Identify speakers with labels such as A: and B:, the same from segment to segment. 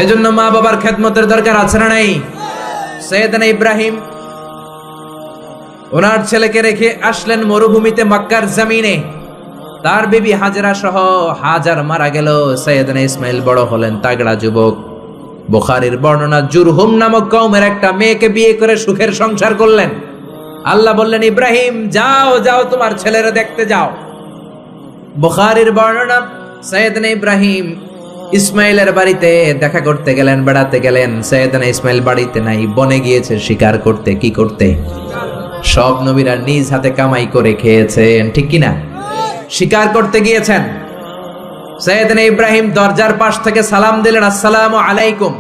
A: এজন্য মা বাবার খেদমতের দরকার আছে না নাই? সৈয়দনা ইব্রাহিম ওনার ছেলেকে রেখে আসলেন মরুভূমিতে মক্কার জমিনে। তার বিবি হাজরা সহ হাজার মারা গেল। সৈয়দনা ইসমাইল বড় হলেন, তাগড়া যুবক। বুখারীর বর্ণনা, জুরহুম নামক কওমের একটা মেয়েকে বিয়ে করে সুখের সংসার করলেন। আল্লাহ বললেন, ইব্রাহিম যাও যাও তোমার ছেলেরা দেখতে যাও। বুখারীর বর্ণনা, সৈয়দনা ইব্রাহিম ইসমাইলের বাড়িতে দেখা করতে গেলেন, বেড়াতে গেলেন। সৈয়দনা ইসমাইল বাড়িতে নাই, বনে গিয়েছে শিকার করতে। কি করতে? সব নবীরা নিজ হাতে কামাই করে খেয়েছেন, ঠিক কিনা? শিকার করতে গিয়েছেন। সৈয়দনা ইব্রাহিম দরজার পাশ থেকে সালাম দিলেন, আসসালামু আলাইকুম।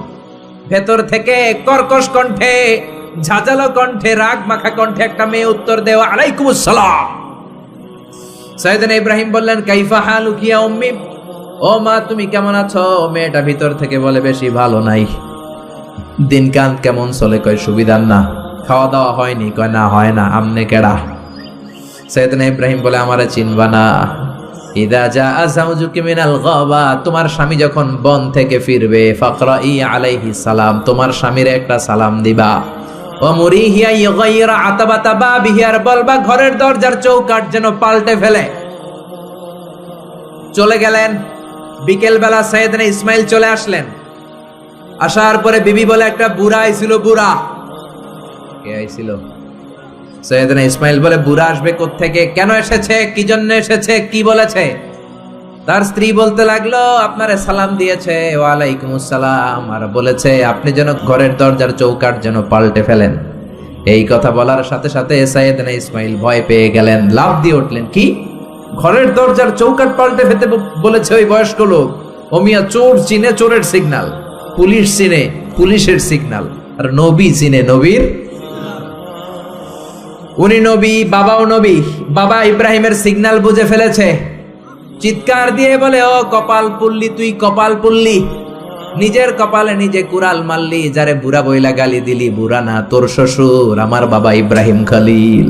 A: ভেতর থেকে কর্কশ কণ্ঠে, ঝাঁঝালো কণ্ঠে, রাগ মাখা কণ্ঠে একটা মেয়ে উত্তর দেয়, আলাইকুম আসসালাম। সৈয়দনা ইব্রাহিম বললেন, কাইফা হালুকি ইয়া উম্মি, ও মা তুমি কেমন আছো? মেয়েটা ভিতর থেকে বলে, বেশি ভালো নাই। দিনকাল কেমন চলে? কয় সুবিধার না। খাওয়া দাওয়া হয়নি? কয় না, হয় না। আমনে কেডা? সৈয়দনা ইব্রাহিম বলে, আমারে চিনবা না? ইদা জাআ যাওজুকি মিনাল গাবা, তোমার স্বামী যখন বন থেকে ফিরবে, ফাকরাই আলাইহিস সালাম, তোমার স্বামীর একটা সালাম দিবা। ও মুরিহিয়া ইগাইরা আতাবাতা বাবিহি, আর বলবা ঘরের দরজার চৌকাঠ যেন পাল্টে ফেলে। চলে গেলেন। বিকেল বেলা সৈয়দনা ইসমাইল চলে আসলেন। আসার পরে বিবি বলে, একটা বুড়া আইছিল। বুড়া কে আইছিল? সৈয়দনা ইসমাইল বলে, বুড়া আসবে কোত্থেকে? কেন এসেছে? কি জন্য এসেছে? কি বলেছে? তার স্ত্রী বলতে লাগলো, আপনারে সালাম দিয়েছে, ওয়ালাইকুম আসসালাম, আর বলেছে আপনি যেন ঘরের দরজার চৌকাঠ যেন পাল্টে ফেলেন। এই কথা বলার সাথে সাথে সৈয়দনা ইসমাইল ভয় পেয়ে গেলেন, লাফ দিয়ে উঠলেন। কি? ঘরের দরজার চৌকাঠ পাল্টে ফেলতে বলেছে ওই বয়স্ক লোক? ও মিয়া, চোর চিনে চোরের সিগন্যাল, পুলিশ চিনে পুলিশের সিগন্যাল, আর নবী চিনে নবীর। উনি নবী, বাবাও নবী। বাবা ইব্রাহিমের সিগন্যাল বুঝে ফেলেছে। চিৎকার দিয়ে বলে, ও কপাল পুল্লি, তুই কপাল পুল্লি, নিজের কপালে নিজে কুড়াল মারলি। যারে বুড়া বইলা গালি দিলি, বুড়া না, তোর শ্বশুর, আমার বাবা ইব্রাহিম খলিল।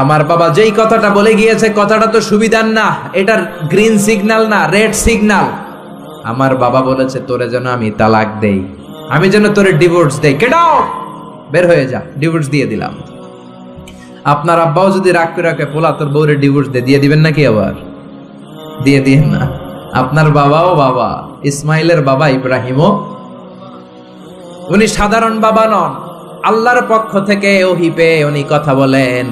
A: আমার বাবা যেই কথাটা বলে গিয়েছে, কথাটা তো সুবিধার না, এটার গ্রিন সিগন্যাল না, রেড সিগন্যাল। আমার বাবা বলেছে তোরে যেন আমি তালাক দেই, আমি যেন তোরে ডিভোর্স দেই। কেডাও, বের হয়ে যা। ডিভোর্স দিয়ে দিলাম। আপনার আব্বাও যদি রাগ করে রাখে, পোলা তোর বউরে ডিভোর্স দিয়ে দিবেন নাকি? আবার দিয়ে দিয়েন না। আপনার বাবাও বাবা, ইসমাইলের বাবা ইব্রাহিমও। উনি সাধারণ বাবা নন, আল্লাহর পক্ষ থেকে ওহী পেয়ে উনি কথা বলেন।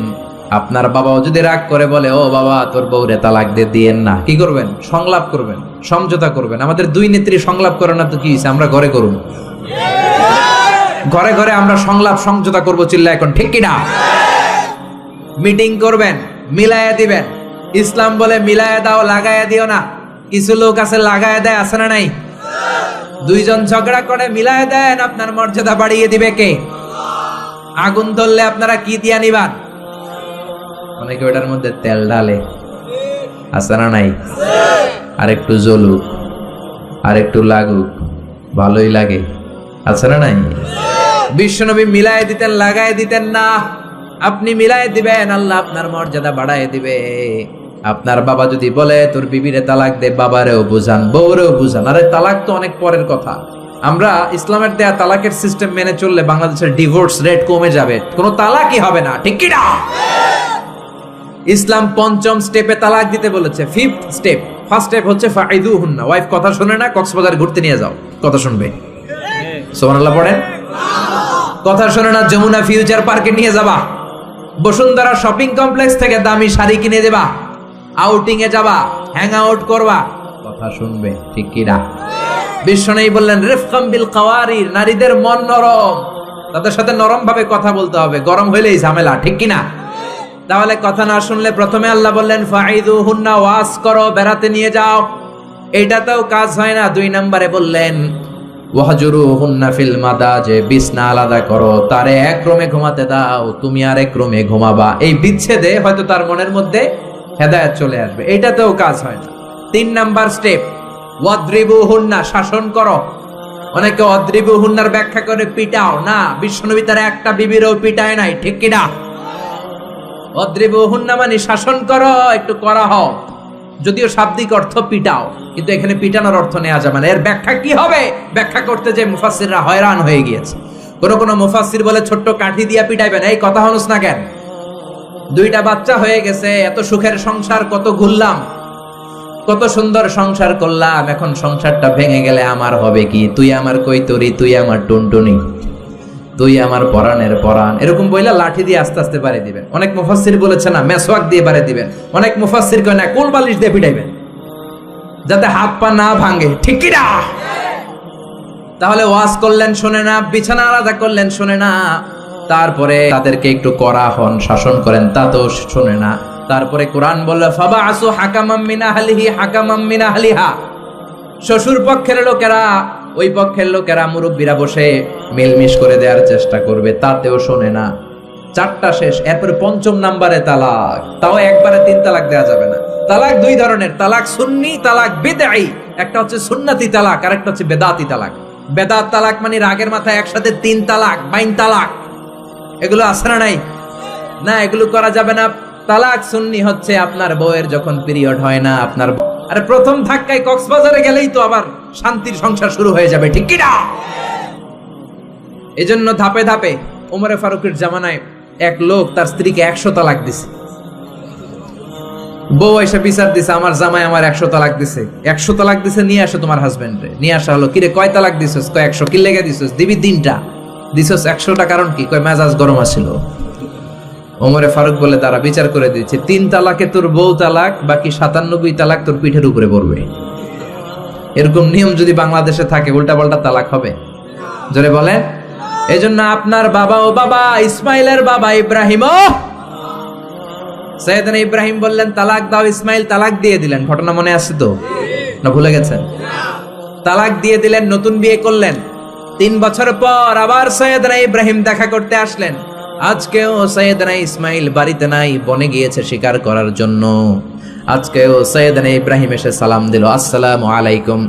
A: আপনার বাবাও যদি রাগ করে বলে, ও বাবা তোর বউরে তালাক দিয়েন না, কি করবেন? সংলাপ করবেন, সমঝোতা করবেন। আমাদের দুই নেত্রী সংলাপ করে না তো কি হইছে? আমরা ঘরে করুন, ঘরে ঘরে আমরা সংলাপ সমঝোতা করবো। চিল্লা এখন, ঠিক কিনা? মিটিং করবেন, মিলায়া দিবেন। ইসলাম বলে মিলায়া দাও, লাগায়া দিও না। কিছু লোক আছে লাগায়া দেয়, আছে না নাই? দুইজন ঝগড়া করে মিলায়া দেন, আপনার মর্যাদা বাড়িয়ে দিবে কে? আগুন ধরলে আপনারা কি দিয়া নিবান? অনেকে ওটার মধ্যে তেল ঢালে, আছে না নাই? আর একটু জ্বলুক, আর একটু লাগুক, ভালোই লাগে, আছে না নাই? বিশ্বনবী মিলায় দিতেন, লাগায় দিতেন না। আপনি মিলায় দিবেন, আল্লাহ আপনার মর্যাদা বাড়ায় দিবে। আপনার বাবা যদি বলে তোর বিবিরে তালাক দে, বাবারেও বুঝান, বউরেও বুঝান। আরে তালাক তো অনেক পরের কথা। আমরা ইসলামের দেয়া তালাকের সিস্টেম মেনে চললে বাংলাদেশের ডিভোর্স রেট কমে যাবে, কোনো তালাকই হবে না, ঠিক কি না? ইসলাম পঞ্চম স্টেপে তালাক দিতে বলেছে, ফিফথ স্টেপ। ফার্স্ট স্টেপ হচ্ছে ফাইদুহুন্না, ওয়াইফ কথা শুনে না, কক্সবাজার ঘুরতে নিয়ে যাও, কথা শুনবে। সুবহানাল্লাহ পড়েন। কথা শুনে না, যমুনা ফিউচার পার্কে নিয়ে যাবা, বসুন্ধরা শপিং কমপ্লেক্স থেকে দামি শাড়ি কিনে দেবা, আউটিং এ যাবা, হ্যাং আউট করবা, কথা শুনবে, ঠিক কি না? বিশ্বনবী বললেন, রিফকাম বিল কাওয়ারির, নারীদের মন নরম, তাদের সাথে নরম ভাবে কথা বলতে হবে, গরম হইলেই ঝামেলা, ঠিক কি না? তাহলে কথা না শুনলে প্রথমে আল্লাহ বললেন ফাইদুহুন্না, ওয়াজ করো, বেড়াতে নিয়ে যাও। এইটাতেও কাজ হয় না, 2 নম্বরে বললেন ওয়াহজুরুহুন্না ফিল মাদাজে, বিছনা আলাদা করো, তারে এক রুমে ঘুমাতে দাও, তুমি আর এক রুমে ঘুমাবা। এই বিচ্ছেদে হয়তো তার মনের মধ্যে হেদায়েত চলে আসবে, এইটাতেও কাজ হয় না। 3 নাম্বার স্টেপ, ওয়াদ্রিবুহুন্না, শাসন করো। অনেকে ওয়াদ্রিবুহুন্নার ব্যাখ্যা করে পিটাও, না, বিশ্বনবী তার একটা বিবিরও পিটায় নাই, ঠিক কি না? ওয়াদ্রিবুহুন্না মানে শাসন করো, একটু করা হও। যদিও শাব্দিক অর্থ পিটাও, কিন্তু এখানে পিটানোর অর্থ নেওয়া যাবে না। এর ব্যাখ্যা কি হবে? ব্যাখ্যা করতে যে মুফাসসিররা হয়রান হয়ে গিয়েছে। কোন মুফাসসির বলে ছোট্ট কাঠি দিয়া পিটাইবেন, এই কথা হনুস না কেন? দুইটা বাচ্চা হয়ে গেছে, এত সুখের সংসার, কত ঘুরলাম, কত সুন্দর সংসার করলাম, এখন সংসারটা ভেঙে গেলে আমার হবে কি? তুই আমার কৈতরি, তুই আমার টুনটুনি, তুই আমার পরাণের পরাণ, এরকম বইলা লাঠি দিয়ে আস্তে আস্তে বাড়ি দিবেন। অনেক মুফাসসির বলেছে না মেসওয়াক দিয়ে বাড়ি দিবেন, অনেক মুফাসসির কয় না কোল বালিশ দিয়ে পিটাইবেন, যাতে হাত পা না ভাঙে, ঠিক কি না? তাহলে ওয়াজ করলেন শোনে না, বিছানা আলাদা করলেন শোনে না, তারপরে তাদেরকে একটু কড়া হন, শাসন করেন, তা তো শোনে না। তারপরে কোরআন বলল ফাবাআসু হাকামাম মিন আহলিহি হাকামাম মিন আহলিহা, শ্বশুর পক্ষের লোকেরা, ওই পক্ষের লোকেরা, মুরব্বীরা বসে মিলমিশ করে দেওয়ার চেষ্টা করবে, তাতেও শোনে না। চারটা শেষ, এরপরে পঞ্চম নাম্বারে তালাক, তাও একবারে 3 তালাক দেওয়া যাবে না। তালাক দুই ধরনের, তালাক সুন্নি, তালাক বিদঈ। একটা হচ্ছে সুন্নতি তালাক, আর একটা হচ্ছে বেদাতি তালাক। বেদাত তালাক মানে রাগের মাথায় একসাথে 3 তালাক, বাইন তালাক, এগুলো আছে না নাই? না, এগুলো করা যাবে না। তালাক সুন্নি হচ্ছে আপনার বউয়ের যখন পিরিয়ড হয় না, আপনার আরে প্রথম ধাক্কায় কক্সবাজারে গেলেই তো আবার শান্তির সংসার শুরু হয়ে যাবে, ঠিক কি না? এজন্য ধাপে ধাপে ওমরে ফারুকের জামানায় এক লোক তার স্ত্রীকে 100 তালাক দিছে। বউ এসে বিচার দিছে, আমার জামাই আমার 100 তালাক দিছে। 100 তালাক দিছে, নিয়ে আসো তোমার হাজবেন্ডরে। নিয়ে আসা হলো, কিরে কয় তালাক দিছস? কয় 100। কি লেগে দিছস? দিবি 3টা। দিছস 100টা, কারণ কি? কয় মেজাজ গরম আছিল। ওমরে ফারুক বলে তারা বিচার করে দিচ্ছে, 3 তালাকে তোর বউ তালাক, বাকি 97 তালাক তোর পিঠের উপরে পড়বে। এরকম নিয়ম যদি বাংলাদেশে থাকে, উল্টা পাল্টা তালাক হবে? জোরে বলেন। এজন্য আপনার বাবা ও বাবা ইসমাইলের বাবা ইব্রাহিম, সাইয়েদনা ইব্রাহিম বললেন তালাক দাও, ইসমাইল তালাক দিয়ে দিলেন। ঘটনা মনে আছে তো, না ভুলে গেছেন? তালাক দিয়ে দিলেন, নতুন বিয়ে করলেন। 3 বছর পর আবার সাইয়েদনা ইব্রাহিম দেখা করতে আসলেন। আজকেও সাইয়েদনা ইসমাইল বাড়িতে নাই, বনে গিয়েছে শিকার করার জন্য। আজকেও সাইয়েদনা ইব্রাহিম এসে সালাম দিল, আসসালামু আলাইকুম।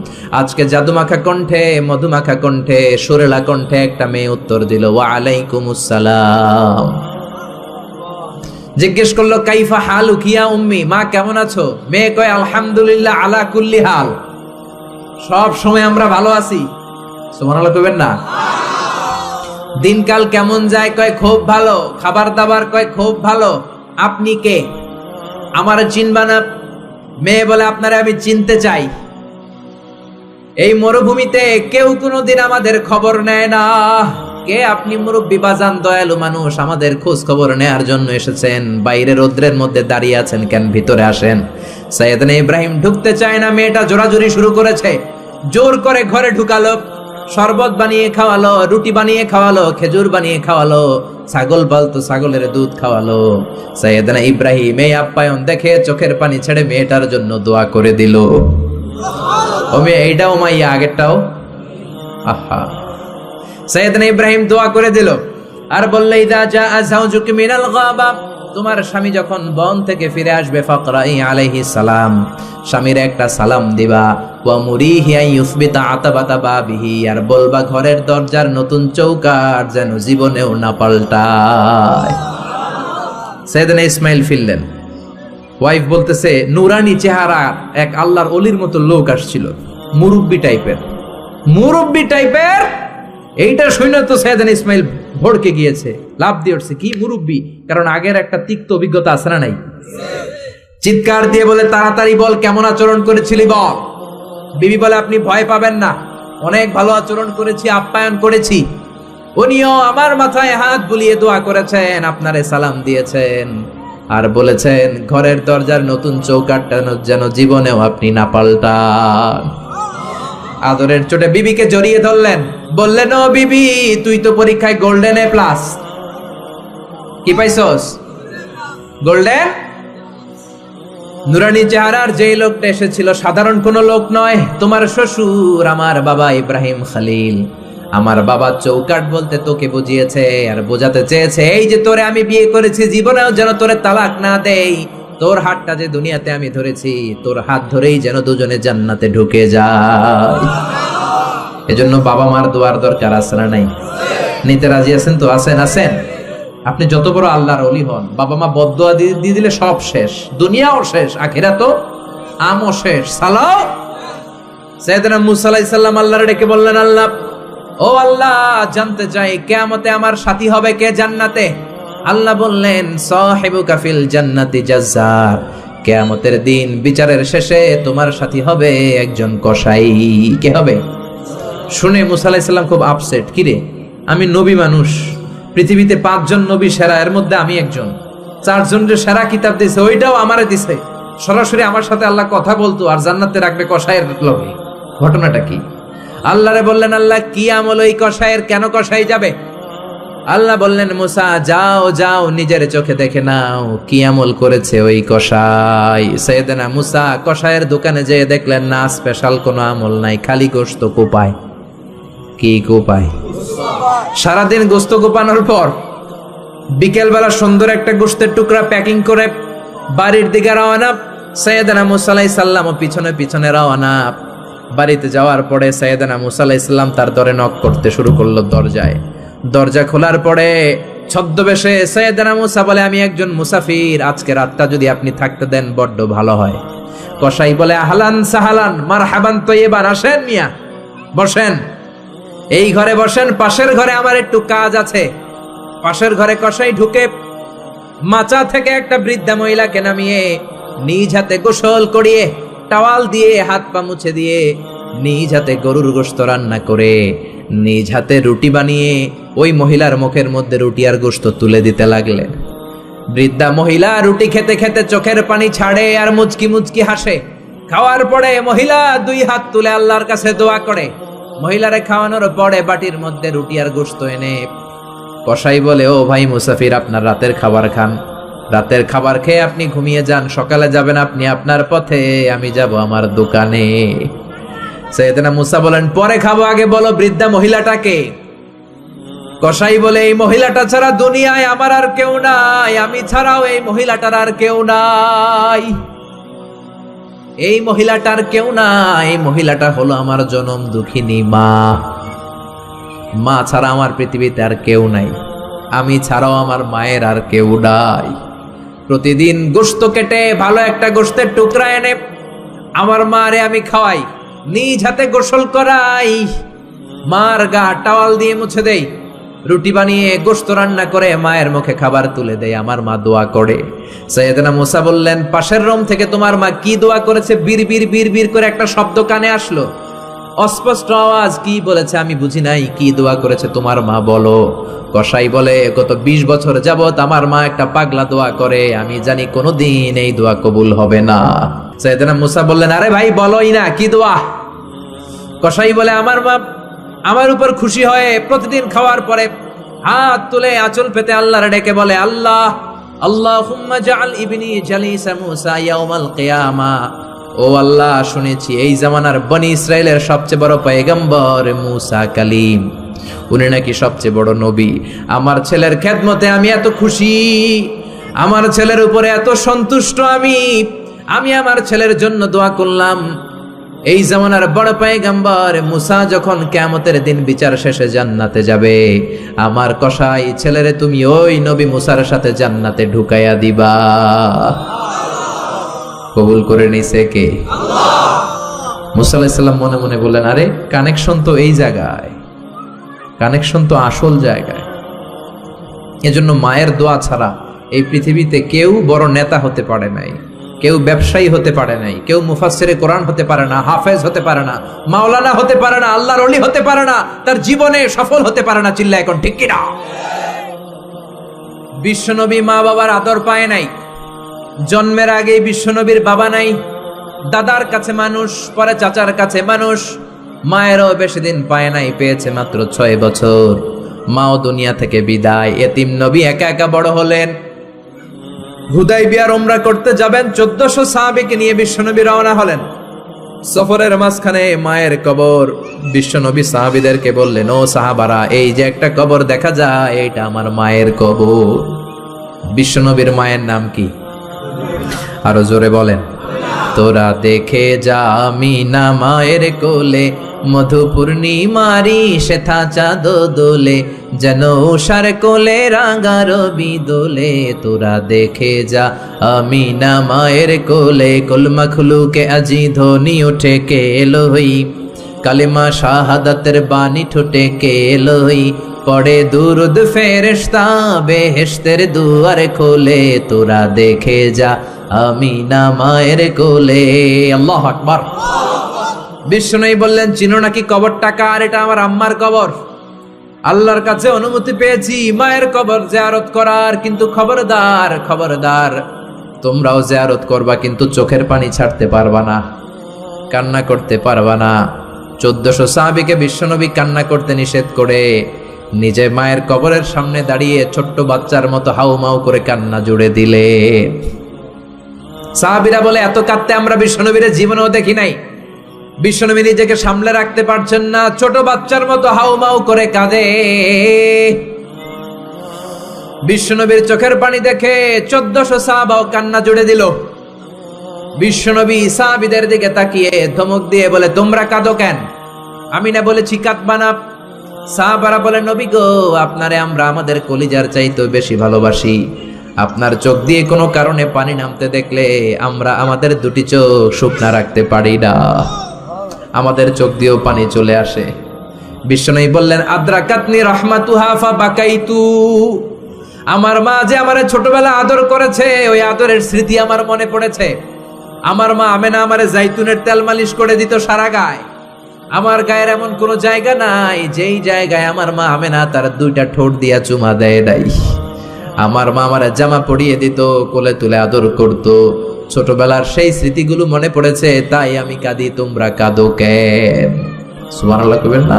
A: আজকে জাদুমাখা কণ্ঠে, মধুমাখা কণ্ঠে, সুরেলা কণ্ঠে একটা মেয়ে উত্তর দিল, ওয়া আলাইকুমুস সালাম। জিজ্ঞেস করলো কাইফা হালুক ইয়া উম্মি, মা কেমন আছো? মেয়ে কয় আলহামদুলিল্লাহ আলা কুল্লি হাল, সব সময় আমরা ভালো আছি। সুবহানাল্লাহ কইবেন না? দিনকাল কেমন যায়? কয় খুব ভালো। খাবার দাবার? কয় খুব ভালো। আপনি কে? আমার চিনবা না? মেয়ে বলে আপনারে আমি চিনতে চাই। এই মরুভূমিতে কেউ কোনোদিন আমাদের খবর নেয় না। কে আপনি? মুরব্বি বাজান, দয়ালু মানুষ, আমাদের খোঁজ খবর নেয়ার জন্য এসেছেন। বাইরে রোদ্রের মধ্যে দাঁড়িয়ে আছেন কেন? ভিতরে আসেন। সাইয়েদনা ইব্রাহিম ঢুকতে চায় না, মেয়েটা জোরাজুরি শুরু করেছে। জোর করে ঘরে ঢুকালো, শরবত বানিয়ে খাওয়ালো, রুটি বানিয়ে খাওয়ালো, খেজুর বানিয়ে খাওয়ালো, ছাগল পালতো ছাগলের দুধ খাওয়ালো। সাইয়েদনা ইব্রাহিম এই আপ্যায়ন দেখে চোখের পানি ছেড়ে মেয়েটার জন্য দোয়া করে দিল। ও মেয়ে, এইটাও মাইয়া, আগেরটাও। আহা, সাইয়েদনা ইব্রাহিম দোয়া করে দিল আর বললে, ইদা জাআ যাওজুকি মিনাল গাবা, তোমার স্বামী যখন বন থেকে ফিরে আসবে, ফাকরাই আলাইহিস সালাম, স্বামীর একটা সালাম দিবা। ওয়া মুরিহি আন ইউসবিতা আতাবাতা বাবিহি, আর বলবা ঘরের দরজার নতুন চৌকাঠ যেন জীবনেও না পাল্টায়। সাইয়েদনা ইসমাইল ফিরলেন। ওয়াইফ বলতেছে, নুরানি চেহারা এক আল্লাহর ওলির মতো লোক আসছিল, মুরব্বি টাইপের। মুরব্বি টাইপের এইটা শুনে তো সাইয়েদনা ইসমাইল ভড়কে গিয়েছে, লাভ দিয়ে উঠছে, কি মুরব্বি? কারণ আগের একটা তিক্ত অভিজ্ঞতা আছে না নাই? চিৎকার দিয়ে বলে, তাড়াতাড়ি বল কেমন আচরণ করেছিলি বল। বিবি বলে, আপনি ভয় পাবেন না, অনেক ভালো আচরণ করেছি, আপ্যায়ন করেছি। উনিও আমার মাথায় হাত বুলিয়ে দোয়া করেছেন, আপনারে সালাম দিয়েছেন, আর বলেছেন ঘরের দরজার নতুন চৌকাঠটা যেন জীবনেও আপনি না পাল্টান। আদরের চোটে বিবিকে জড়িয়ে ধরলেন, বললেন, ও বিবি, তুই তো পরীক্ষায় গোল্ডেন এ প্লাস। কি পাইছস? গোল্ডেন। নুরানি চেহারার যেই লোকটা এসেছিল সাধারণ কোন লোক নয়, তোমার শ্বশুর, আমার বাবা ইব্রাহিম খলিল। আমার বাবা চৌকাঠ বলতে তোকে বুঝিয়েছে আর বোঝাতে চেয়েছে, এই যে তোরে আমি বিয়ে করেছি, জীবনেও যেন তোরে তালাক না দেই। তোর হাতটা যে দুনিয়াতে আমি ধরেছি, তোর হাত ধরেই যেন দুজনে জান্নাতে ঢুকে যায়। এজন্য বাবা মার দোয়ার দরকার আছে না নাই? নিতে রাজি আছেন তো? আছেন? আছেন? আপনি যত বড় আল্লাহর ওলি হন, বাবা মা বদদোয়া দিয়ে দিলে সব শেষ, দুনিয়াও শেষ, আখিরাতও আমও শেষ, সালাও। সাইয়েদনা মুসা আলাইহিস সালাম আল্লাহর ডেকে বললেন, আল্লাহ, ও আল্লাহ, জানতে চাই কিয়ামতে আমার সাথী হবে কে জান্নাতে? আল্লাহ বললেন, সাহিবুকা ফিল জান্নাতি জাজ্জার, কিয়ামতের দিন বিচারের শেষে তোমার সাথী হবে একজন কসাই। কে হবে? শুনে মুসা আলাইহিস সালাম খুব আপসেট। কিরে, আমি নবী মানুষ, পৃথিবীতে 5 জন নবী সেরা, এর মধ্যে আমি একজন। 4 জনের সেরা কিতাব দিছে, ওইটাও আমারে দিছে। সরাসরি আমার সাথে আল্লাহ কথা বলতো আর জান্নাতে রাখবে কসাইয়ের লগে। ঘটনাটা কি? আল্লাহরে বললেন, আল্লাহ, কি আমল ওই কসাইয়ের, কেন কসাই যাবে? আল্লাহ বললেন, মুসা, যাও যাও, নিজের চোখে দেখে নাও কি আমল করেছে ওই কসাই। সাইয়েদনা মুসা কসাইয়ের দোকানে যেয়ে দেখলেন, না, স্পেশাল কোনো আমল নাই, খালি গোশত কোপায়। কি কোপায়? সারাদিন গোশত কোপানোর পর বিকেলবেলা সুন্দর একটা গোশতের টুকরা প্যাকিং করে বাড়ির দিকে রওনা। সাইয়েদনা মুসা আলাইহিস সালাম পিছনে পিছনে রওনা। বাড়িতে যাওয়ার পরে সাইয়েদনা মুসা আলাইহিস সালাম তার দরে নক করতে শুরু করলো দরজায়। দরজা খোলার পরে ছদ্মবেশে সাইয়েদনা মুসা বলে, আমি একজন মুসাফির, আজকে রাতটা যদি আপনি থাকতে দেন বড্ড ভালো হয়। কসাই বলে, আহলান সাহালান মারহাবান তৈয়বান, আসেন মিয়া, বসেন, এই ঘরে বসেন, পাশের ঘরে আমার একটু কাজ আছে। পাশের ঘরে কসাই ঢুকে মাচা থেকে একটা বৃদ্ধা মহিলাকে নামিয়ে নিজ হাতে গোসল করিয়ে টাওয়াল দিয়ে হাত পা মুছে দিয়ে নিজ হাতে গরুর গোশত রান্না করে নিজ হাতে রুটি বানিয়ে ওই মহিলার মুখের মধ্যে রুটি আর গোশত তুলে দিতে লাগলেন। বৃদ্ধা মহিলা রুটি খেতে খেতে চোখের পানি ছাড়ে আর মুচকি মুচকি হাসে। খাওয়ার পরে মহিলা 2 হাত তুলে আল্লাহর কাছে দোয়া করে। মহিলারে খাওয়ানোর পরে বাটির মধ্যে রুটি আর গোশত এনে কসাই বলে, ও ভাই মুসাফির, আপনার রাতের খাবার খান, রাতের খাবার খেয়ে আপনি ঘুমিয়ে যান, সকালে যাবেন আপনি আপনার পথে, আমি যাব আমার দোকানে। সাইয়েদনা মুসা বলেন, পরে খাবো, আগে বলো বৃদ্ধা মহিলাটাকে। কসাই বলে, এই মহিলাটা ছাড়া দুনিয়ায় আমার আর কেউ নাই, আমি ছাড়াও এই মহিলাটার আর কেউ নাই। এই মহিলাটার কেউ নাই, এই মহিলাটা হলো আমার জনম দুঃখিনী মা। মা ছাড়া আমার পৃথিবীতে আর কেউ নাই, আমি ছাড়াও আমার মায়ের আর কেউ নাই। প্রতিদিন গোশত কেটে ভালো একটা গোশতের টুকরা এনে আমার মারে আমি খাওয়াই, নিজ হাতে গোসল করাই, মার গা টাওয়াল দিয়ে মুছে দেই, রুটি বানিয়ে গোশত রান্না করে মায়ের মুখে খাবার তুলে দেয়, আমার মা দোয়া করে। সাইয়েদনা মুসা বললেন, পাশের রুম থেকে তোমার মা কি দোয়া করেছে? বিড়বিড় বিড়বিড় করে একটা শব্দ কানে আসলো, অস্পষ্ট আওয়াজ। কি বলেছে আমি বুঝি নাই, কি দোয়া করেছে তোমার মা বলো। কসাই বলে, গত 20 বছর যাবত আমার মা একটা পাগলা দোয়া করে, আমি জানি কোনোদিন এই দোয়া কবুল হবে না। সাইয়েদনা মুসা বললেন, আরে ভাই বলোই না, কি দোয়া? কসাই বলে, আমার মা আমার উপর খুশি হয়ে প্রতিদিন খাওয়ার পরে হাত তুলে আঁচল পেতে আল্লাহর ডেকে বলে, আল্লাহ, আল্লাহুম্মা জাআল ইবনি জালিসা মুসা ইয়াউমাল কিয়ামা। ও আল্লাহ, শুনেছি এই জামানার বনি ইসরাইলের সবচেয়ে বড় পয়গম্বর মুসা কালিম, উনি নাকি সবচেয়ে বড় নবী। আমার ছেলের খেদমতে আমি এত খুশি, আমার ছেলের উপরে এত সন্তুষ্ট আমি আমার ছেলের জন্য দোয়া করলাম। এই জামানার বড় পয়গম্বর মুসা যখন কিয়ামতের দিন বিচার শেষে জান্নাতে যাবে, আমার কসাই ছেলেরে তুমি ওই নবী মুসার সাথে জান্নাতে ঢুকাইয়া দিবা। কবুল করে নিছে কে? আল্লাহ। মুসা আলাইহিস সালাম মনে মনে বললেন, আরে কানেকশন তো এই জায়গায়, কানেকশন তো আসল জায়গায়। এজন্য মায়ের দোয়া ছাড়া এই পৃথিবীতে কেউ বড় নেতা হতে পারে নাই, কেউ ব্যবসায়ী হতে পারে নাই, কেউ মুফাসসিরে কোরআন হতে পারে না, হাফেজ হতে পারে না, মাওলানা হতে পারে না, আল্লাহর ওলি হতে পারে না, তার জীবনে সফল হতে পারে না। চিল্লা এখন ঠিক কিনা? বিশ্বনবী মা বাবার আদর পায় নাই, জন্মের আগেই বিশ্বনবীর বাবা নাই, দাদার কাছে মানুষ, পরে চাচার কাছে মানুষ, মায়েরও বেশি দিন পায় নাই, পেয়েছে মাত্র 6 বছর। মাও দুনিয়া থেকে বিদায়, এতিম নবী একা একা বড় হলেন। হুদাইবিয়ার উমরা করতে যাবেন, 1400 সাহাবীকে নিয়ে বিশ্বনবী রওনা হলেন। সফরের মাঝখানে মায়ের কবর। বিশ্বনবী সাহাবীদেরকে বললেন, ও সাহাবারা, এই যে একটা কবর দেখা যায়, এটা আমার মায়ের কবর। বিশ্বনবীর মায়ের নাম কি? আরো জোরে বলেন। তোরা দেখে যা আমিনা মায়ের কোলে, মধু পূর্ণিমারি শেথা চাঁদ দোলে, যেন উষার কোলে রাঙা রবি দোলে, তোরা দেখে যা আমিনা মায়ের কোলে, কুল মখলুকে আজি ধ্বনি ওঠে কে এলোই, কালিমা শাহাদাতের বাণী ঠোঁটে কে এলোই, পড়ে দুরুদ ফেরেশতা বেহেশতের দুয়ার খোলে, তোরা দেখে যা আমিনা মায়ের কোলে। আল্লাহু আকবার। বিষ্ণুই বললেন, চিনো নাকি কবরটা কার? এটা আমার আম্মার কবর। আল্লাহর কাছে অনুমতি পেয়েছি মায়ের কবর জিয়ারত করার, কিন্তু খবরদার খবরদার, তোমরাও জিয়ারত করবা, কিন্তু চোখের পানি ছাড়তে পারবা না, কান্না করতে পারবা না। 1400 সাহাবীকে বিশ্বনবী কান্না করতে নিষেধ করে নিজে মায়ের কবরের সামনে দাঁড়িয়ে ছোট্ট বাচ্চার মতো হাউমাউ করে কান্না জুড়ে দিলে। সাহাবীরা বলে, এত কাঁদতে আমরা বিশ্বনবীর জীবনেও দেখি নাই। বিশ্বনবী নিজেকে সামলে রাখতে পারছেন না, ছোট বাচ্চার মতো হাউমাউ করে কাঁদে। বিশ্বনবীর চোখের পানি দেখে 1400 সাহাবাও কান্না জুড়ে দিল। বিশ্বনবী সাহাবীদের দিকে তাকিয়ে ধমক দিয়ে বলে, তোমরা কাঁদো কেন? আমি না বলেছি কাঁদবা না? সাহাবারা বলে, নবী গো, আপনারে আমরা আমাদের কলিজার চাইতেও বেশি ভালোবাসি। আপনার চোখ দিয়ে কোনো কারণে পানি নামতে দেখলে আমরা আমাদের দুটি চোখ শুকনা রাখতে পারি না, আমাদের চোখ দিয়েও পানি চলে আসে। বিশ্বনবী বললেন, আদ্রাকাতনি রাহমাতুহা ফাবাকাইতু। আমার মা যে আমারে ছোটবেলা আদর করেছে, ওই আদরের স্মৃতি আমার মনে পড়েছে। আমার মা আমেনা আমারে জাইতুনের তেল মালিশ করে দিত সারা গায়ে। আমার গায়ের এমন কোনো জায়গা নাই যেই জায়গায় আমার মা আমেনা তার দুইটা ঠোঁট দিয়া চুমা দেয় নাই। আমার মা আমারে জামা পরিয়ে দিত, কোলে তুলে আদর করত। ছোটবেলার সেই স্মৃতিগুলো মনে পড়েছে, তাই আমি কাঁদি। তোমরা কাঁদো কেন? সুবহানাল্লাহ কইবেন না?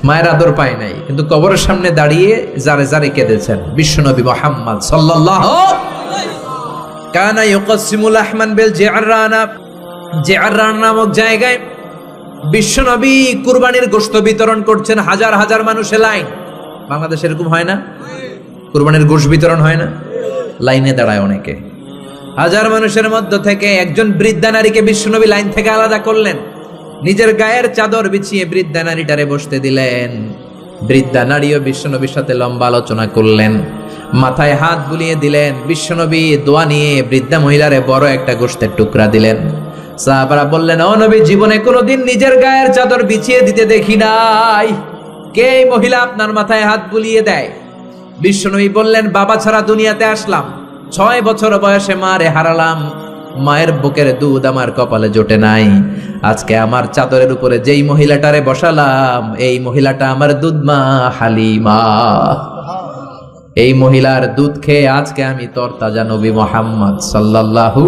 A: মায়ের আদর পায় নাই, কিন্তু কবরের সামনে দাঁড়িয়ে জারে জারে কেঁদেছেন বিশ্বনবী মুহাম্মদ সাল্লাল্লাহু কানা ইউকাসিমুল আহমান বিল জিআরানা। জিআরান নামক জায়গায় বিশ্বনবী কুরবানির গোশত বিতরণ করছেন। হাজার হাজার মানুষের লাইন। বাংলাদেশে এরকম হয় না? কুরবানির গোশত বিতরণ হয় না? লাইনে দাঁড়ায় অনেকে। হাজার মানুষের মধ্য থেকে একজন বৃদ্ধা নারীকে বিশ্বনবী লাইন থেকে আলাদা করলেন, নিজের গায়ের চাদর বিছিয়ে বৃদ্ধা নারীটারে বসতে দিলেন। বৃদ্ধা নারীও বিশ্বনবীর সাথে লম্বা আলোচনা করলেন, মাথায় হাত বুলিয়ে দিলেন। বিশ্বনবী দোয়া নিয়ে বৃদ্ধা মহিলারে বড় একটা গোশতের টুকরা দিলেন। সাহাবারা বললেন, ও নবী, জীবনে কোনোদিন নিজের গায়ের চাদর বিছিয়ে দিতে দেখি নাই, কে এই মহিলা আপনার মাথায় হাত বুলিয়ে দেয়? বিশ্বনবী বললেন, বাবা ছাড়া দুনিয়াতে আসলাম, 6 বছর বয়সে মারে হারালাম, মায়ের বুকের দুধ আমার কপালে জোটে নাই। আজকে আমার চাদরের উপরে যেই মহিলাটারে বসালাম, এই মহিলাটা আমার দুধ মা হালিমা। এই মহিলার দুধ খেয়ে আজকে আমি তরতাজা নবী মুহাম্মদ সাল্লাল্লাহু।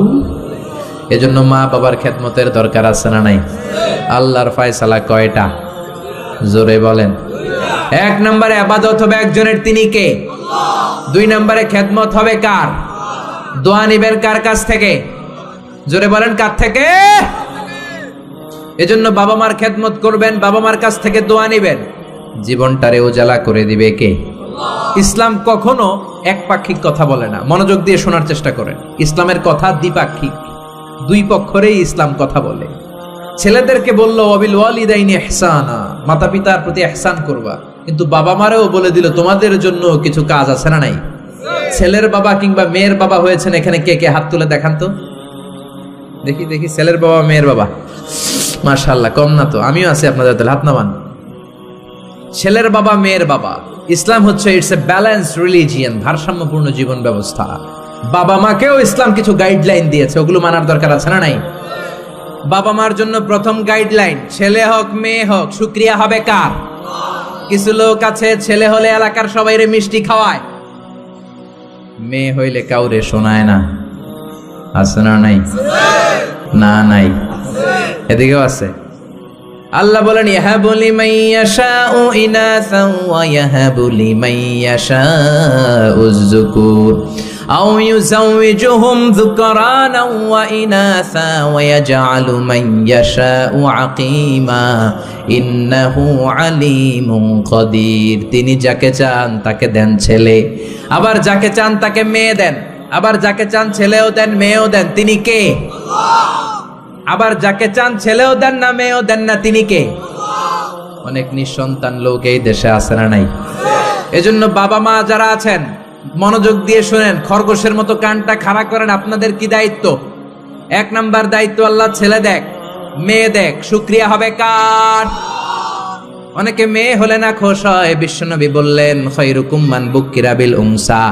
A: এজন্য মা বাবার খেদমতের দরকার আছে না নাই? আল্লাহর ফয়সালা কয়টা? জোরে বলেন। 1 নম্বরে ইবাদত হবে একজনের, তিনি কে? 2 নম্বরে খেদমত হবে কার? দোয়া নিবেন কার কাছ থেকে? জোরে বলেন, কার থেকে? এজন্য বাবা মার খেদমত করবেন, বাবা মার কাছ থেকে দোয়া নিবেন। জীবনটারে উজালা করে দিবে কে? ইসলাম কখনো একপাক্ষিক কথা বলে না। মনোযোগ দিয়ে শোনার চেষ্টা করেন। ইসলামের কথা দ্বিপাক্ষিক, দুই পক্ষরেই ইসলাম কথা বলে। ছেলেদেরকে বললো ওয়াবিল ওয়ালিদাইনি ইহসানা, মাতা পিতার প্রতি ইহসান করবা, কিন্তু বাবা মারেও বলে দিল তোমাদের জন্য কিছু কাজ আছে না নাই? ছেলের বাবা কিংবা মেয়ের বাবা হয়েছেন এখানে কে কে? হাত তুলে দেখান তো দেখি দেখি। ছেলের বাবা মেয়ের বাবা, মাশাআল্লাহ, কম না তো? আমিও আছি আপনাদের, তাহলে হাত নামান। ছেলের বাবা মেয়ের বাবা। ইসলাম হচ্ছে ইটস এ ব্যালেন্সড রিলিজিয়ন, ভারসাম্যপূর্ণ জীবন ব্যবস্থা। বাবা মাকেও ইসলাম কিছু গাইডলাইন দিয়েছে, ওগুলো মানার দরকার আছে না নাই? বাবা মার জন্য প্রথম গাইডলাইন, ছেলে হোক মেয়ে হোক, শুকরিয়া হবে কার? কিছু লোক আছে ছেলে হলে এলাকার সবাইরে মিষ্টি খাওয়ায়, মেয়ে হইলে কাউরে শোনায় না। আছে না নাই? না নাই, এদিকেও আছে। আল্লাহ বলেন, ইয়াহাবু লিমান ইয়াশাউ ইনাসান ওয়া ইয়াহাবু লিমান ইয়াশাউ যুকুর আও ইউযাওয়িজুহুম যুকরানা ওয়া ইনাসা ওয়া ইয়াজআলু মান ইয়াশাউ আকীমা ইন্নাহু আলীমুন কাদির। তিনি যাকে চান তাকে দেন ছেলে, আবার যাকে চান তাকে মেয়ে দেন, আবার যাকে চান ছেলেও দেন মেয়েও দেন। তিনি কে? আল্লাহ। আবার যাকে চান ছেলেও দেন না মেয়েও দেন না, তিনি কে? অনেক নিঃসন্তান লোক এই দেশে আছে না নাই? এজন্য বাবা মা যারা আছেন মনোযোগ দিয়ে শুনেন, খরগোশের মতো কানটা খাড়া করেন। আপনাদের কি দায়িত্ব? 1 নাম্বার দায়িত্ব, আল্লাহ ছেলে দেখ মেয়ে দেখ, শুকরিয়া হবে কার? অনেকে মেয়ে হলে না খুশ হয়। বিশ্বনবী বললেন, খায়রুকুম মান বুক্কিরা বিল উনসা,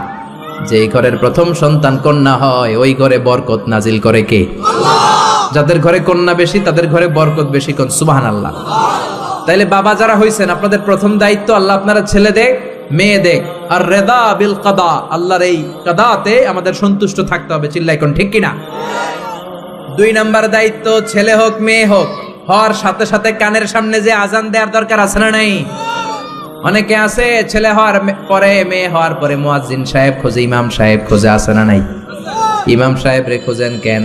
A: যেই ঘরের প্রথম সন্তান কন্যা হয় ওই ঘরে বরকত নাজিল করে কে? আল্লাহ। যাদের ঘরে কন্যা বেশি তাদের ঘরে বরকত বেশি, কোন সুবহানাল্লাহ। তাইলে বাবা যারা হইছেন, আপনাদের প্রথম দায়িত্ব আল্লাহ আপনারা ছেলে দেখ মেয়ে দেখ, আর রেদা বিল কাদা, আল্লাহর এই কাদাতে আমাদের সন্তুষ্ট থাকতে হবে। চিল্লাই কোন ঠিক কিনা? 2 নাম্বার দায়িত্ব, ছেলে হোক মেয়ে হোক, হওয়ার সাথে সাথে কানের সামনে যে আজান দেওয়ার দরকার আছে না নাই? অনেকে আছে ছেলে হওয়ার পরে মেয়ে হওয়ার পরে মুয়াজ্জিন সাহেব খোঁজে, ইমাম সাহেব খোঁজে, আছে না নাই? ইমাম সাহেব রে খোঁজেন কেন?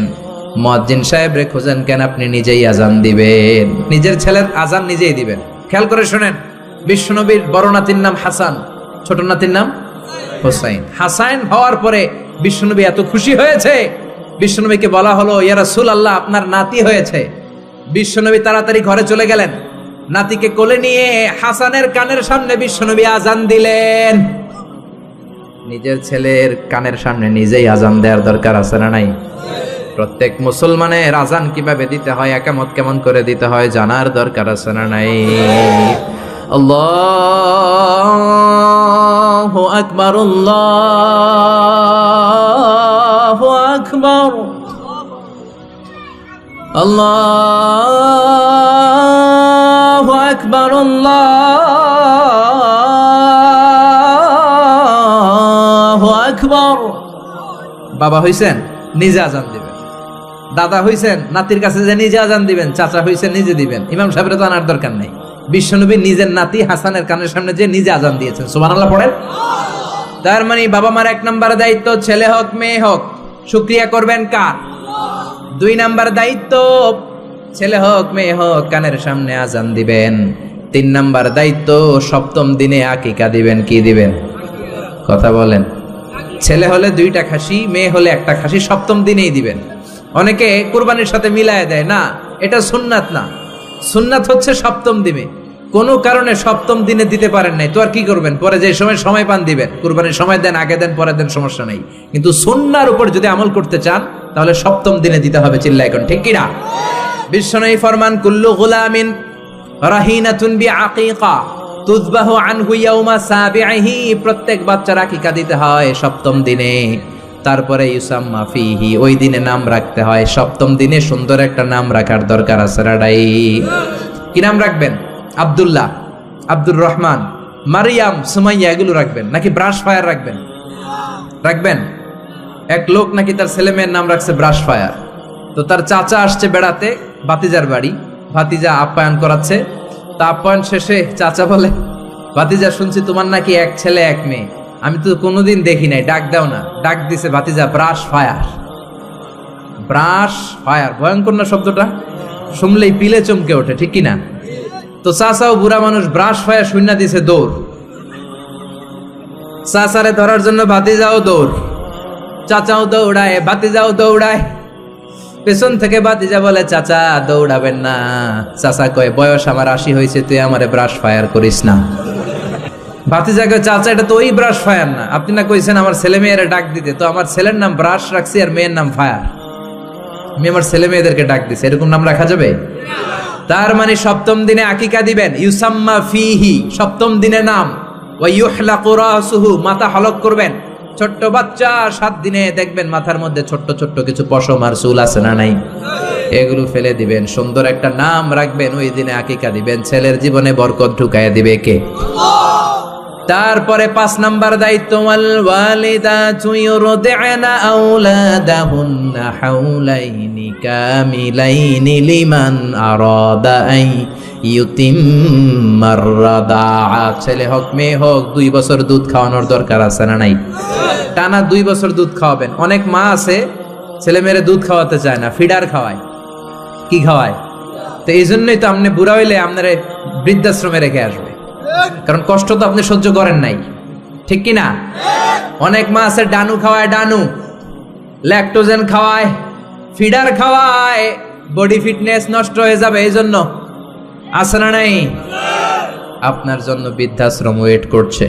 A: মুয়াজ্জিন সাহেব রে খোঁজেন কেন? আপনি নিজেই আজান দিবেন, নিজের ছেলের আজান নিজেই দিবেন। খেয়াল করে শোনেন, বিশ্বনবীর বড় নাতির নাম হাসান, ছোট নাতির নাম হোসাইন। হাসান হওয়ার পরে বিশ্বনবী এত খুশি হয়েছে, বিশ্বনবীকে বলা হলো, ইয়া রাসূলুল্লাহ আপনার নাতি হয়েছে। বিশ্বনবী তাড়াতাড়ি ঘরে চলে গেলেন, নাতিকে কোলে নিয়ে হাসানের কানের সামনে বিশ্বনবী আজান দিলেন। নিজের ছেলের কানের সামনে নিজেই আজান দেওয়ার দরকার আছে না নাই? প্রত্যেক মুসলমানের আজান কিভাবে দিতে হয়, একামত কেমন করে দিতে হয় জানার দরকার আছে না নাই? আল্লাহু আকবার, আল্লাহু আকবার, আল্লাহু আকবার, আল্লাহু আকবার। বাবা হইছেন নিজে আজান দিবেন, দাদা হইছেন নাতির কাছে যে নিজে আজান দিবেন, চাচা হইছেন নিজে দিবেন, ইমাম সাহেবের তো আনার দরকার নাই। বিশ্বনবী নিজের নাতি হাসানের কানের সামনে যে নিজে আজান দিয়েছেন, সুবহানাল্লাহ পড়েন। তার মানে বাবা মার 1 নাম্বার দায়িত্ব, ছেলে হোক মেয়ে হোক শুকরিয়া করবেন কার? 2 নাম্বার দায়িত্ব, ছেলে হোক মেয়ে হোক কানের সামনে আজান দিবেন। 3 নাম্বার দায়িত্ব, সপ্তম দিনে আকিকা দিবেন। কি দিবেন? কথা বলেন। ছেলে হলে 2টা খাসি, মেয়ে হলে 1টা খাসি, সপ্তম দিনেই দিবেন। অনেকে কুরবানির সাথে মিলায় দেয়, না এটা সুন্নাত না। সুন্নাত হচ্ছে সপ্তম দিনে। কোনো কারণে সপ্তম দিনে দিতে পারেন নাই তো আর কি করবেন? পরে যে সময় পান দিবেন। কুরবানির সময় দেন, আগে দেন, পরে দেন, সমস্যা নেই। কিন্তু সুন্নাহর উপর যদি আমল করতে চান তাহলে সপ্তম দিনে দিতে হবে। চিল্লায় কোন ঠিক কিনা? বিশ্বনবী ফরমান, কুল্লু গুলামিন রাহিনাতুন বিআকিকা তুযবাহু আনহু ইয়াউমা সাবিহি, প্রত্যেক বাচ্চার আকিকা দিতে হয় সপ্তম দিনে। তারপরে ইউসাম্মা ফিহি, ওই দিনে নাম রাখতে হয়। সপ্তম দিনে সুন্দর একটা নাম রাখার দরকার আছে রাডাই। কি নাম রাখবেন? আব্দুল্লাহ, আব্দুর রহমান, মারিয়াম, সুমাইয়া, এগুলো রাখবেন নাকি ব্রাশ ফায়ার রাখবেন? রাখবেন। এক লোক নাকি তার ছেলে মেয়ের নাম রাখছে ব্রাশ ফায়ার। তো তার চাচা আসছে বেড়াতে ভাতিজার বাড়ি, ভাতিজা আপ্যায়ন করাচ্ছে। তা আপ্যায়ন শেষে চাচা বলে, ভাতিজা শুনছি তোমার নাকি 1 ছেলে 1 মেয়ে, আমি তো কোনোদিন দেখি নাই, ডাক দাও না। ডাক দিছে ভাতিজা ব্রাশ ফায়ার। ব্রাশ ফায়ার, ভয়ঙ্কর না শব্দটা? শুনলেই পিলে চমকে ওঠে, ঠিক কিনা? তো চাচাও বুড়া মানুষ, ব্রাশ ফায়ার শুননা দিছে দৌড়। চাচারে ধরার জন্য ভাতিজাও দৌড়, চাচাও দৌড়ায়, ভাতিজাও দৌড়ায়। পেছন থেকে ভাতিজা বলে, চাচা দৌড়াবেন না। চাচা কয়, বয়স আমার 80 হয়েছে, তুই আমারে ব্রাশ ফায়ার করিস না। ভাতিজা কয়, চাচা এটা তো ওই ব্রাশ ফায়ার না, আপনি না কইছেন আমার ছেলে মেয়েরা ডাক দিতে, তো আমার ছেলের নাম ব্রাশ রাখছি আর মেয়ের নাম ফায়ার। আমি আমার ছেলে মেয়েদেরকে ডাক দিছি, এরকম নাম রাখা যাবে? তার মানে সপ্তম দিনে আকিকা দিবেন। ইউসাম্মা ফিহি, সপ্তম দিনে নাম। ওয়া ইউহলাকু রাসুহু, মাথা হলক করবেন। ছোট্ট বাচ্চা 7 দিনে দেখবেন মাথার মধ্যে ছোট্ট ছোট্ট কিছু পশম আর চুল আছে না নাই? এগুলো ফেলে দিবেন, সুন্দর একটা নাম রাখবেন, ওই দিনে আকিকা দিবেন। ছেলের জীবনে বরকত ঢুকাইয়া দিবে কে? আল্লাহ। তারপরে 5 নাম্বার দায়িত্ব, ওয়াল ওয়ালিদাতু ইউরদি'না আওলাদাহুন্না হাওলাইনি কামিলাইনি লিমান আরাদা আই ইউতিম্মার রাদাআ। ছেলে হোক মেয়ে হোক 2 বছর দুধ খাওয়ানোর দরকার আছে না নাই? টানা 2 বছর দুধ খাওয়াবেন। অনেক মা আছে ছেলে মেয়েরে দুধ খাওয়াতে চায় না, ফিডার খাওয়ায়। কি খাওয়ায়? তো এই জন্যই তো আপনি বুড়া হইলে আপনারে বৃদ্ধাশ্রমে রেখে আসবে, কারণ কষ্ট তো আপনি সহ্য করেন নাই, ঠিক কিনা? অনেক মা আছে ডানু খাওয়ায়, ডানু ল্যাকটোজেন খাওয়ায়, ফিডার খাওয়ায়, বডি ফিটনেস নষ্ট হয়ে যাবে এই জন্য। আছে না নাই? আপনার জন্য বৃদ্ধাশ্রম ওয়েট করছে,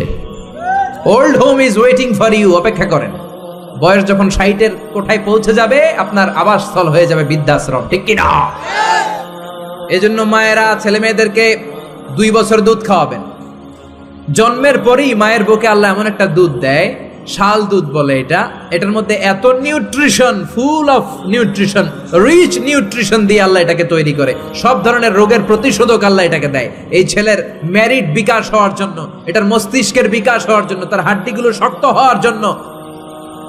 A: old home is waiting for you. অপেক্ষা করেন, বয়স যখন 60-এর কোঠায় পৌঁছে যাবে আপনার আবাসস্থল হয়ে যাবে বৃদ্ধাশ্রম, ঠিক কিনা? এজন্য মায়েরা ছেলে মেয়েদেরকে 2 বছর দুধ খাওয়াবেন। জন্মের পরেই মায়ের বুকে আল্লাহ এমন একটা দুধ দেয়, শাল দুধ বলে এটার মধ্যে এত nutrition, full of nutrition, rich nutrition দিয়ে আল্লাহ এটাকে তৈরি করে। সব ধরনের রোগের প্রতিষেধক আল্লাহ এটাকে দেয় এই ছেলের মেরিট বিকাশ হওয়ার জন্য, এটার মস্তিষ্কের বিকাশ হওয়ার জন্য, তার হাড্ডিগুলো শক্ত হওয়ার জন্য।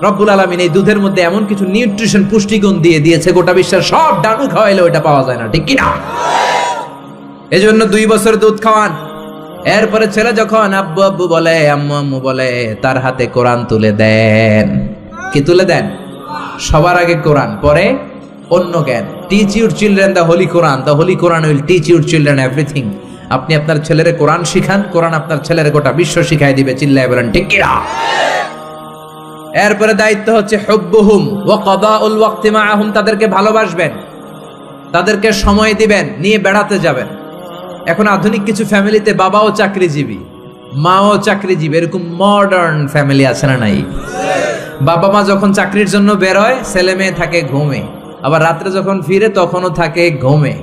A: রব্বুল আলামিন এই দুধের মধ্যে এমন কিছু নিউট্রিশন, পুষ্টিগুণ দিয়ে দিয়েছে, গোটা বিশ্বের সব ডানু খাওয়াইলেও এটা পাওয়া যায় না, ঠিক কিনা? এজন্য 2 বছর দুধ খাওয়ান। এরপরে ছেলে যখন আব্বু আব্বু বলে, আম্মু আম্মু বলে, তার হাতে কোরআন তুলে দেন। কি তুলে দেন? সবার আগে কোরআন, পরে অন্য জ্ঞান। Teach your children the Holi Quran, the Holi Quran will teach your children everything. আপনি আপনার ছেলের কোরআন শিখান, কোরআন আপনার ছেলের গোটা বিশ্ব শিখাই দিবে। চিল্লায় বলেন ঠিক কিনা? এরপরে দায়িত্ব হচ্ছে হুব্বুহুম ওয়া কাদাউল ওয়াক্তি মাআহুম, তাদেরকে ভালোবাসবেন, তাদেরকে সময় দিবেন, নিয়ে বেড়াতে যাবেন। এখন আধুনিক কিছু ফ্যামিলিতে বাবাও চাকরিজীবী, মাও চাকরিজীবী, এরকম মডার্ন ফ্যামিলি আছে না নাই? বাবা মা যখন চাকরির জন্য বের হয়, ছেলে মেয়ে থাকে ঘুমে, আবার রাত্রে যখন ফিরে তখনও থাকে ঘুমে।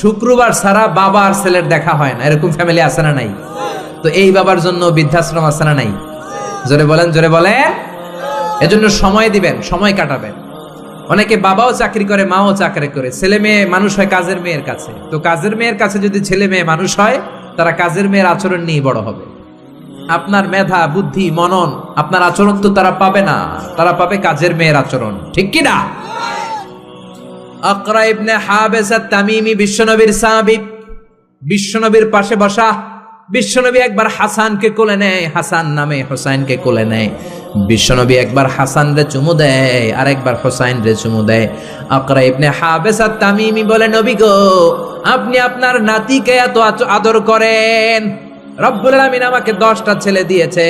A: শুক্রবার ছাড়া বাবা আর ছেলের দেখা হয় না, এরকম ফ্যামিলি আছে না নাই? তো এই বাবার জন্য বৃদ্ধাশ্রম আছে না নাই? জোরে বলেন, জোরে বলেন। এজন্য সময় দিবেন, সময় কাটাবেন। অনেকে বাবাও চাকরি করে, মাও চাকরি করে, ছেলে মেয়ে মানুষ হয় কাজের মেয়ের কাছে। তো কাজের মেয়ের কাছে যদি ছেলে মেয়ে মানুষ হয়, তারা কাজের মেয়ের আচরণ নিয়ে বড় হবে। আপনার মেধা, বুদ্ধি, মনন, আপনার আচরণ তো তারা পাবে না, তারা পাবে কাজের মেয়ের আচরণ, ঠিক কি না? আকরা ইবনে হাবেস আত-তামিমি বিশ্বনবীর সাহাবী, বিশ্বনবীর পাশে বসা। বিশ্বনবী একবার হাসানকে কোলে নেয়, হাসান নামে হোসাইনকে কোলে নেয়। বিশ্বনবী একবার হাসান রে চুমু দেয়, আর একবার হোসাইন রে চুমু দেয়। আকরা ইবনে হাবেস আত-তামিমি বলে, নবী গো, আপনি আপনার নাতিকে এত আদর করেন। রব্বুল আলামিন আমাকে 10টা ছেলে দিয়েছে,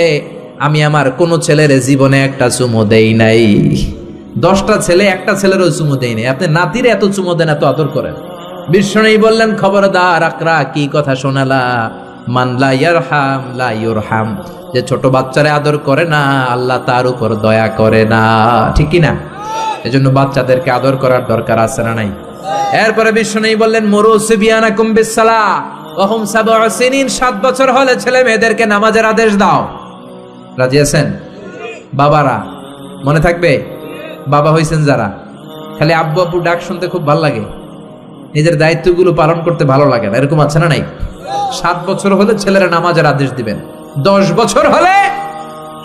A: আমি আমার কোন ছেলের জীবনে একটা চুমু দেই নাই। 10টা ছেলে, একটা ছেলেরও চুমু দেই নাই, আপনি নাতির এত চুমু দেন, এত আদর করেন। বিশ্বনবী বললেন, খবরদার আকরা, কি কথা শোনালা? মান লা ইয়ারহাম লা ইউরহাম, যে ছোট বাচ্চারে আদর করে না, আল্লাহ তার উপর দয়া করে না, ঠিক কি না? এজন্য বাচ্চাদেরকে আদর করার দরকার আছে না নাই? এরপরে বিশ্বনবী বললেন, মুরু সিবিয়ানাকুম বিসসালাহ ওয়া হুম 7 সিনিন, 7 বছর হলে ছেলে মেয়েদেরকে নামাজের আদেশ দাও। রাজি আছেন? বাবারা মনে থাকবে, বাবা হইছেন যারা, খালি আব্বু আব্বু ডাক শুনতে খুব ভালো লাগে, নিজের দায়িত্বগুলো পালন করতে ভালো লাগে না, এরকম আছে না নাই? 7 বছর হলে ছেলেরা নামাজের আদেশ দিবেন, 10 বছর হলে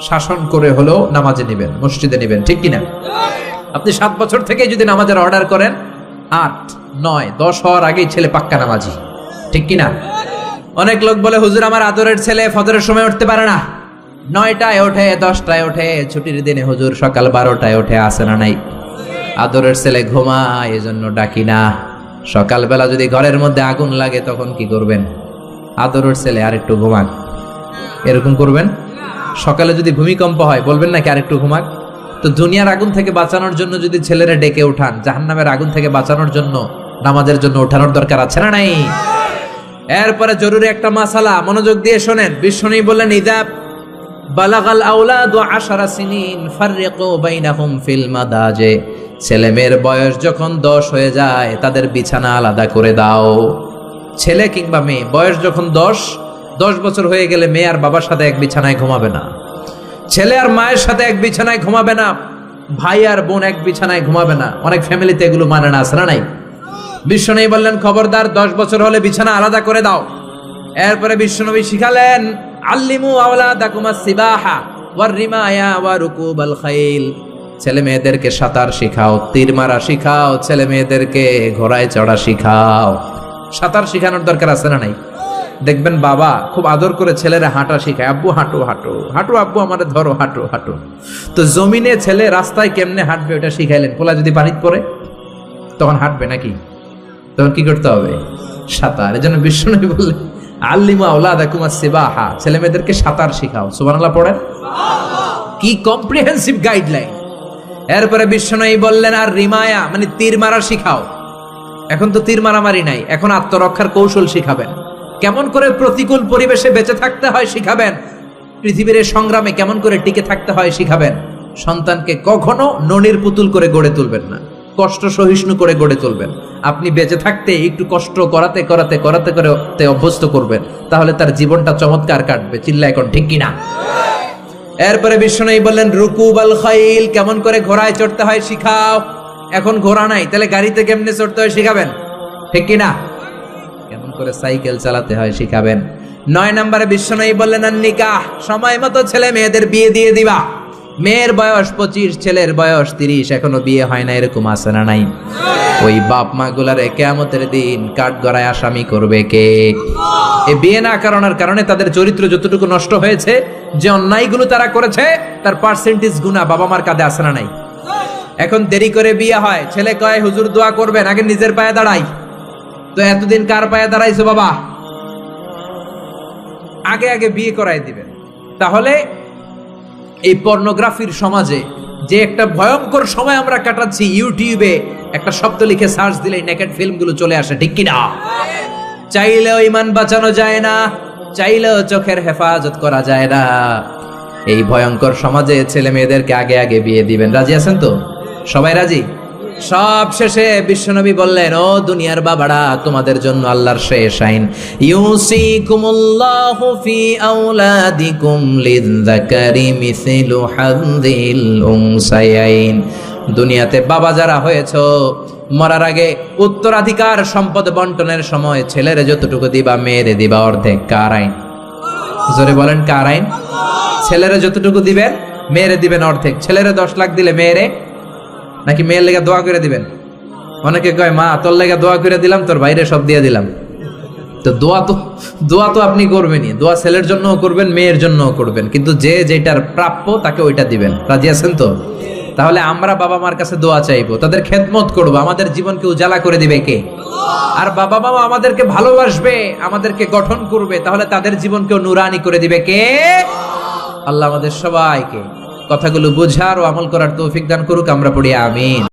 A: শাসন করে হলেও নামাজে নিবেন, মসজিদে নিবেন, ঠিক কিনা? আপনি 7 বছর থেকে যদি নামাজের অর্ডার করেন, 8, 9, 10 হওয়ার আগেই ছেলে পাক্কা নামাজি, ঠিক কিনা? অনেক লোক বলে, হুজুর আমার আদরের ছেলে ফজরের সময় উঠতে পারে না, 9টায় ওঠে, 10টায় ওঠে, ছুটির দিনে হুজুর সকাল 12টায় ওঠে, আসে না নাই? আদরের ছেলে ঘুমায়, এজন্য ডাকি না। সকালবেলা যদি ঘরের মধ্যে আগুন লাগে তখন কি করবেন? আদরের ছেলে আরেকটু ঘুমাক, এরকম করবেন? সকালে যদি ভূমিকম্প হয় বলবেন নাকি আরেকটু ঘুমাক? তো দুনিয়ার আগুন থেকে বাঁচানোর জন্য যদি ছেলেরা ডেকে উঠান, জাহান্নামের আগুন থেকে বাঁচানোর জন্য নামাজের জন্য উঠানোর দরকার আছে না নাই? এরপরে জরুরি একটা মাসালা, মনোযোগ দিয়ে শোনেন। বিশ্বনবী বললেন, ইদা বালাগাল আওলাদু 10 সিনিন ফাররিকু বাইনাহুম ফিল মাদাজে, ছেলে মেয়ের বয়স যখন 10 হয়ে যায় তাদের বিছানা আলাদা করে দাও। ছেলে কিংবা মেয়ে বয়স যখন 10 বছর হয়ে গেলে মেয়ে আর বাবার সাথে এক বিছানায় ঘুমাবে না, ছেলে আর মায়ের সাথে এক বিছানায় ঘুমাবে না, ভাই আর বোন এক বিছানায় ঘুমাবে না। অনেক ফ্যামিলিতে এগুলো মানে না, আসরা নাই? বিশ্বনবী বললেন, খবরদার 10 বছর হলে বিছানা আলাদা করে দাও। এরপরে বিশ্বনবী শিখালেন, আল্লিমু আওলাদাকুমাস সিবাহা ওয়ার রিমায়া ওয়া রুকুবাল খাইল, ছেলে মেয়েদেরকে সাঁতার শিখাও, তীর মারা শিখাও, ছেলে মেয়েদেরকে ঘোড়ায় চড়া শিখাও। সাঁতার শিখানোর দরকার আছে না নাই? দেখবেন বাবা খুব আদর করে ছেলেরা হাঁটা শিখায়, আব্বু হাঁটো হাঁটো হাঁটো, আব্বু আমারে ধরো, হাঁটো হাঁটো। তো জমিনে ছেলে রাস্তায় কেমনে হাঁটবে ওটা শিখাইলেন। পোলা যদি পানিতে পড়ে তখন হাঁটবে নাকি? তখন কি করতে হবে? সাঁতার। এজন্য বিশ্বনবী বললেন, আল্লিমু আওলাদাকুমাস সিবাহা, ছেলে মেয়েদেরকে সাঁতার শিখাও। সুবহানাল্লাহ পড়েন। কি কম্প্রিহেন্সিভ গাইডলাইন। এরপরে বিশ্বনবী বললেন, আর রিমায়া মানে তীর মারা শিখাও। এখন তো তীর মারামারি নাই, এখন আত্মরক্ষার কৌশল শিখাবেন। কেমন করে প্রতিকূল পরিবেশে বেঁচে থাকতে হয় শিখাবেন। পৃথিবীর এই সংগ্রামে কেমন করে টিকে থাকতে হয় শিখাবেন। সন্তানকে কখনো ননির পুতুল করে গড়ে তুলবেন না, কষ্ট সহিষ্ণু করে গড়ে তুলবেন। আপনি বেঁচে থাকতে একটু কষ্ট করাতে করাতে করাতে করে অভ্যস্ত করবেন, তাহলে তার জীবনটা চমৎকার কাটবে। চিল্লা এখন ঠিক কিনা? এরপরে বিশ্বনবী বললেন রুকুবাল খাইল, কেমন করে ঘোড়ায় চড়তে হয় শিখাও। এখন ঘোড়া নাই, তাহলে গাড়িতে কেমনে চড়তে হয় শিখাবেন, ঠিক কিনা? কেমন করে সাইকেল চালাতে হয় শিখাবেন। 9 নম্বরে বিশ্বনবী বললেন আর নিকাহ, সময় মতো ছেলে মেয়েদের বিয়ে দিয়ে দিবা। মেয়ের বয়স 25, ছেলের বয়স 30, এখনো বিয়ে হয় না, এরকম আছে না নাই? ওই বাপ মা গুলারে কিয়ামতের দিন কাঠগড়ায় আসামি করবে কে? এই বিয়ে না করানোর কারণে তাদের চরিত্র যতটুকু নষ্ট হয়েছে, যে অন্যায়গুলো তারা করেছে, তার পার্সেন্টেজ গুনাহ বাবা মার কাঁধে আছে না নাই? এখন দেরি করে বিয়ে হয়, ছেলে কয় হুজুর দোয়া করবেন, আগে নিজের পায়ে দাঁড়াই। তো এতদিন কার পায়ে দাঁড়াইছো বাবা? আগে আগে বিয়ে করাই দিবেন। তাহলে এই পর্নোগ্রাফির সমাজে যে একটা ভয়ঙ্কর সময় আমরা কাটাচ্ছি, ইউটিউবে একটা শব্দ লিখে সার্চ দিলেই নেকেড ফিল্মগুলো চলে আসে, ঠিক কিনা? চাইলেও ইমান বাঁচানো যায় না, চাইলেও চোখের হেফাজত করা যায় না। এই ভয়ঙ্কর সমাজে ছেলে মেয়েদেরকে আগে আগে বিয়ে দিবেন। রাজি আছেন তো? সবাই রাজি? সব শেষে বিশ্বনবী বললেন, ও দুনিয়ার বাবারা, তোমাদের জন্য আল্লাহর শেষ আইন, ইউসিকুমুল্লাহু ফি আওলাদিকুম লিযযাকারি মিসলু হাযযিল উনসায়াইন। দুনিয়াতে বাবা যারা হয়েছো, মরার আগে উত্তরাধিকার সম্পদ বন্টনের সময় ছেলেরে যতটুকু দিবা, মেয়েরে দিবা অর্ধেক। কার আইন? জোরে বলেন, কার আইন? ছেলেরে যতটুকু দিবেন, মেয়েরে দিবেন অর্ধেক। ছেলেরে 10 লাখ দিলে মেয়েরে, নাকি মেয়ের লেগে দোয়া করে দিবেন? অনেকে কয় মা তোর লেগে দোয়া করে দিলাম, তোর বাইরে সব দিয়ে দিলাম। তো দোয়া তো আপনি করবেনই, দোয়া ছেলের জন্যও করবেন, মেয়ের জন্যও করবেন, কিন্তু যে যেটার প্রাপ্য তাকে ওইটা দিবেন। রাজি আছেন তো? তাহলে আমরা বাবা মার কাছে দোয়া চাইবো, তাদের খেদমত করবো। আমাদের জীবনকে উজালা করে দিবে কে? আর বাবা মা আমাদেরকে ভালোবাসবে, আমাদেরকে গঠন করবে, তাহলে তাদের জীবনকেও নুরানি করে দিবে কে? আল্লাহ আমাদের সবাইকে কথাগুলো বোঝার ও আমল করার তৌফিক দান করুক। আমরা পড়ি আমিন।